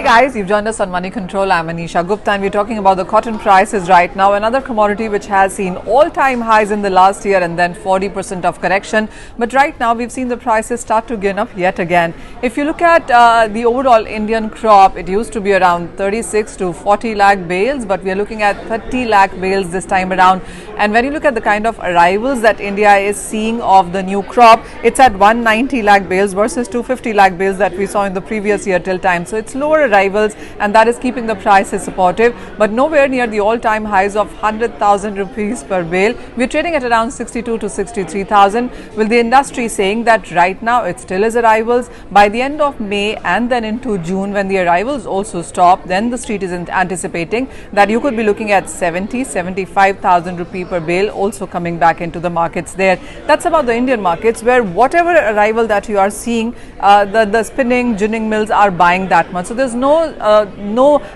Guys, you've joined us on Money Control. I'm Manisha Gupta and we're talking about the cotton prices right now. Another commodity which has seen all-time highs in the last year and then 40% of correction. But right now we've seen the prices start to gain up yet again. If you look at the overall Indian crop, it used to be around 36 to 40 lakh bales, but we are looking at 30 lakh bales this time around. And when you look at the kind of arrivals that India is seeing of the new crop, it's at 190 lakh bales versus 250 lakh bales that we saw in the previous year till time. So it's lower arrivals and that is keeping the prices supportive, but nowhere near the all-time highs of 100,000 rupees per bale. We're trading at around 62 to 63,000, with the industry saying that right now it still is arrivals. By the end of May and then into June, when the arrivals also stop, then the street is anticipating that you could be looking at 75,000 rupee per bale also coming back into the markets there. That's about the Indian markets, where whatever arrival that you are seeing, the spinning, ginning mills are buying that much. So there's no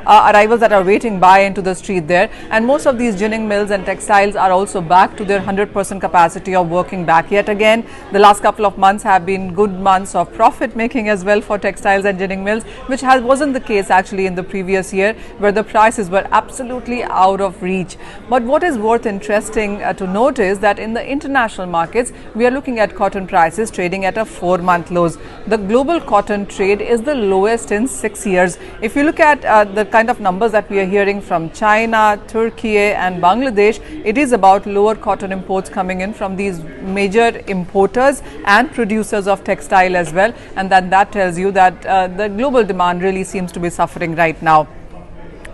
arrivals that are waiting by into the street there, and most of these ginning mills and textiles are also back to their 100% capacity of working back yet again. The last couple of months have been good months of profit making as well for textiles and ginning mills, which wasn't the case actually in the previous year, where the prices were absolutely out of reach. But what is worth interesting to note is that in the international markets, we are looking at cotton prices trading at a 4-month lows. The global cotton trade is the lowest in 6 years. If you look at the kind of numbers that we are hearing from China, Turkey and Bangladesh, it is about lower cotton imports coming in from these major importers and producers of textile as well, and then that tells you that the global demand really seems to be suffering right now.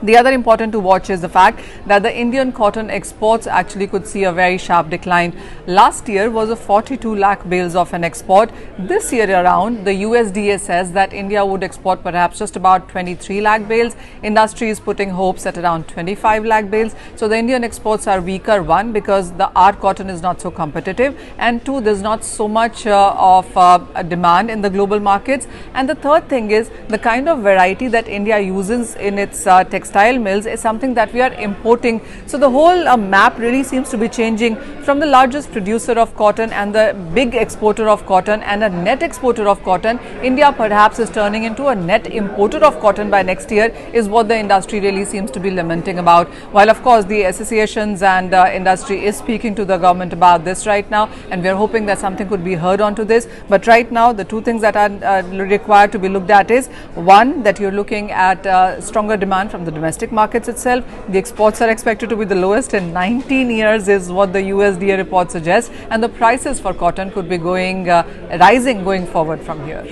The other important to watch is the fact that the Indian cotton exports actually could see a very sharp decline. Last year was a 42 lakh bales of an export. This year around, the USDA says that India would export perhaps just about 23 lakh bales. Industry is putting hopes at around 25 lakh bales. So the Indian exports are weaker, one, because our cotton is not so competitive, and two, there's not so much of a demand in the global markets. And the third thing is the kind of variety that India uses in its textile mills is something that we are importing. So the whole map really seems to be changing from the largest producer of cotton and the big exporter of cotton and a net exporter of cotton. India perhaps is turning into a net importer of cotton by next year, is what the industry really seems to be lamenting about. While of course the associations and industry is speaking to the government about this right now, and we are hoping that something could be heard onto this. But right now the two things that are required to be looked at is, one, that you're looking at stronger demand from the domestic markets itself. The exports are expected to be the lowest in 19 years is what the USDA report suggests, and the prices for cotton could be rising going forward from here.